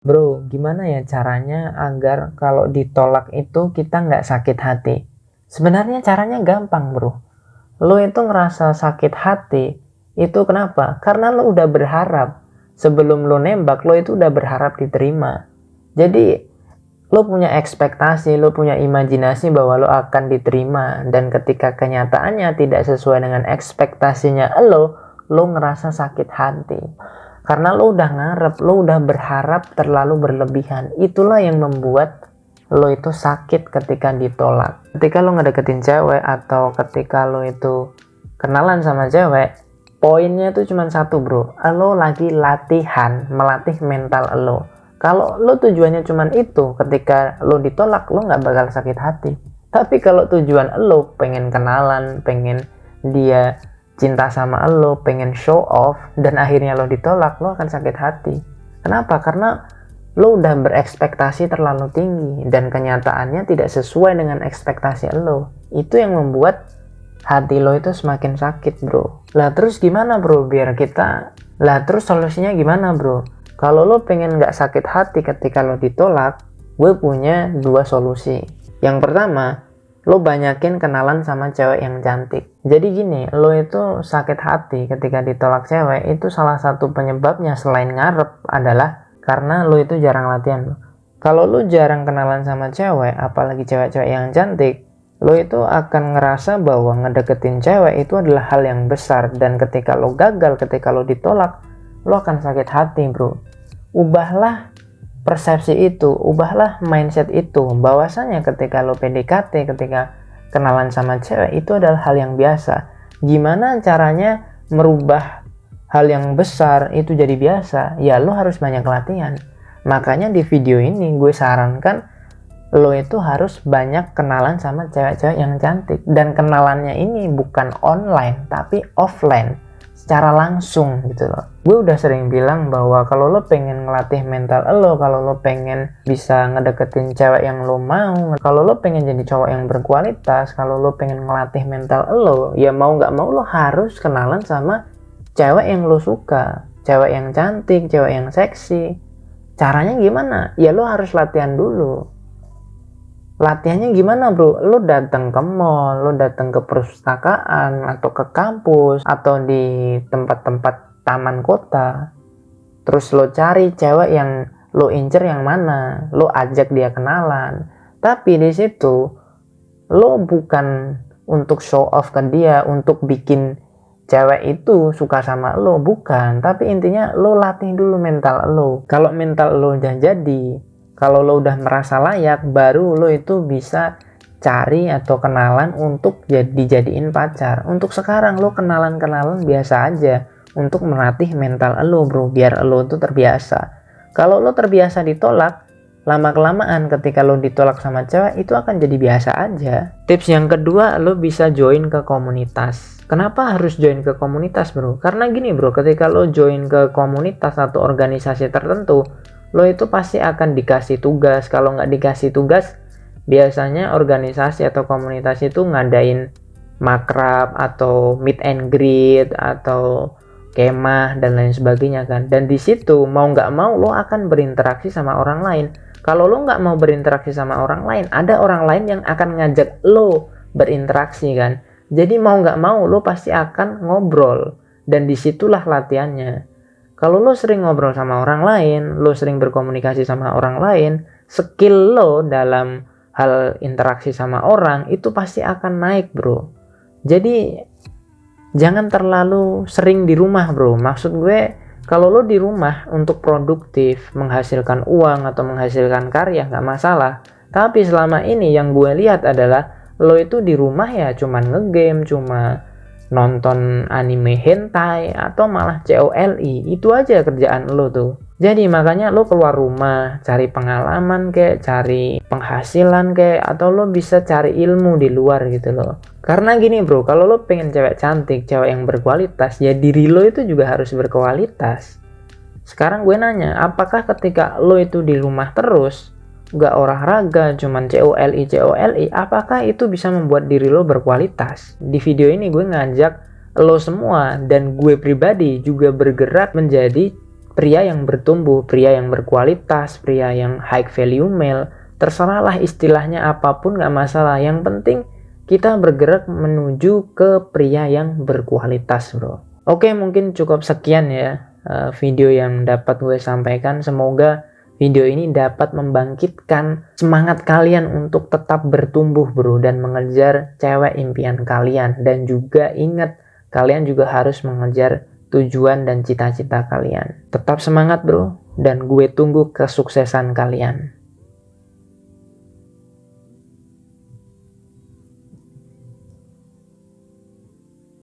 Bro, gimana ya caranya agar kalau ditolak itu kita nggak sakit hati? Sebenarnya caranya gampang, bro. Lo itu ngerasa sakit hati, itu kenapa? Karena lo udah berharap. Sebelum lo nembak, lo itu udah berharap diterima. Jadi, lo punya ekspektasi, lo punya imajinasi bahwa lo akan diterima. Dan ketika kenyataannya tidak sesuai dengan ekspektasinya lo ngerasa sakit hati. Karena lo udah ngarep, lo udah berharap terlalu berlebihan. Itulah yang membuat lo itu sakit ketika ditolak. Ketika lo ngedeketin cewek atau ketika lo itu kenalan sama cewek, poinnya itu cuma satu, bro. Lo lagi latihan, melatih mental lo. Kalau lo tujuannya cuma itu, ketika lo ditolak, lo nggak bakal sakit hati. Tapi kalau tujuan lo pengen kenalan, pengen dia cinta sama lo, pengen show off, dan akhirnya lo ditolak, lo akan sakit hati. Kenapa? Karena lo udah berekspektasi terlalu tinggi, dan kenyataannya tidak sesuai dengan ekspektasi lo. Itu yang membuat hati lo itu semakin sakit, bro. Lah terus gimana, bro? Terus solusinya gimana, bro? Kalau lo pengen nggak sakit hati ketika lo ditolak, gue punya dua solusi. Yang pertama, lo banyakin kenalan sama cewek yang cantik. Jadi gini, lo itu sakit hati ketika ditolak cewek, itu salah satu penyebabnya selain ngarep adalah karena lo itu jarang latihan. Kalau lo jarang kenalan sama cewek, apalagi cewek-cewek yang cantik, lo itu akan ngerasa bahwa ngedeketin cewek itu adalah hal yang besar, dan ketika lo gagal, ketika lo ditolak, lo akan sakit hati, bro. Ubahlah persepsi itu, ubahlah mindset itu, bahwasanya ketika lo PDKT, ketika kenalan sama cewek, itu adalah hal yang biasa. Gimana caranya merubah hal yang besar itu jadi biasa? Ya lo harus banyak latihan. Makanya di video ini gue sarankan lo itu harus banyak kenalan sama cewek-cewek yang cantik. Dan kenalannya ini bukan online, tapi offline, secara langsung gitu loh. Gue udah sering bilang bahwa kalau lo pengen ngelatih mental lo, kalau lo pengen bisa ngedeketin cewek yang lo mau, kalau lo pengen jadi cowok yang berkualitas, kalau lo pengen ngelatih mental lo, ya mau nggak mau lo harus kenalan sama cewek yang lo suka, cewek yang cantik, cewek yang seksi. Caranya gimana? Ya lo harus latihan dulu. Latihannya gimana, bro? Lo datang ke mall, lo datang ke perpustakaan, atau ke kampus, atau di tempat-tempat taman kota. Terus lo cari cewek yang lo incer yang mana, lo ajak dia kenalan. Tapi di situ, lo bukan untuk show off ke dia, untuk bikin cewek itu suka sama lo, bukan. Tapi intinya lo latih dulu mental lo. Kalau mental lo udah jadi, kalau lo udah merasa layak, baru lo itu bisa cari atau kenalan untuk dijadiin pacar. Untuk sekarang lo kenalan-kenalan biasa aja, untuk melatih mental lo, bro, biar lo tuh terbiasa. Kalau lo terbiasa ditolak, lama-kelamaan ketika lo ditolak sama cewek, itu akan jadi biasa aja. Tips yang kedua, lo bisa join ke komunitas. Kenapa harus join ke komunitas, bro? Karena gini, bro, ketika lo join ke komunitas atau organisasi tertentu, lo itu pasti akan dikasih tugas. Kalau nggak dikasih tugas, biasanya organisasi atau komunitas itu ngadain makrab atau meet and greet atau kemah dan lain sebagainya kan. Dan di situ mau nggak mau lo akan berinteraksi sama orang lain. Kalau lo nggak mau berinteraksi sama orang lain, ada orang lain yang akan ngajak lo berinteraksi kan. Jadi mau nggak mau lo pasti akan ngobrol, dan disitulah latihannya. Kalau lo sering ngobrol sama orang lain, lo sering berkomunikasi sama orang lain, skill lo dalam hal interaksi sama orang itu pasti akan naik, bro. Jadi jangan terlalu sering di rumah, bro. Maksud gue, kalau lo di rumah untuk produktif, menghasilkan uang atau menghasilkan karya, nggak masalah. Tapi selama ini yang gue lihat adalah lo itu di rumah ya cuman ngegame, cuma nonton anime hentai, atau malah COLI. Itu aja kerjaan lo tuh. Jadi makanya lo keluar rumah, cari pengalaman kayak, cari penghasilan kayak, atau lo bisa cari ilmu di luar gitu loh. Karena gini, bro, kalau lo pengen cewek cantik, cewek yang berkualitas, ya diri lo itu juga harus berkualitas. Sekarang gue nanya, apakah ketika lo itu di rumah terus, gak olahraga, cuman COLI, apakah itu bisa membuat diri lo berkualitas? Di video ini gue ngajak lo semua, dan gue pribadi juga bergerak menjadi pria yang bertumbuh, pria yang berkualitas, pria yang high value male, terserahlah istilahnya apapun gak masalah. Yang penting kita bergerak menuju ke pria yang berkualitas, bro. Oke, mungkin cukup sekian ya video yang dapat gue sampaikan. Semoga video ini dapat membangkitkan semangat kalian untuk tetap bertumbuh, bro, dan mengejar cewek impian kalian. Dan juga ingat, kalian juga harus mengejar tujuan dan cita-cita kalian. Tetap semangat, bro, dan gue tunggu kesuksesan kalian.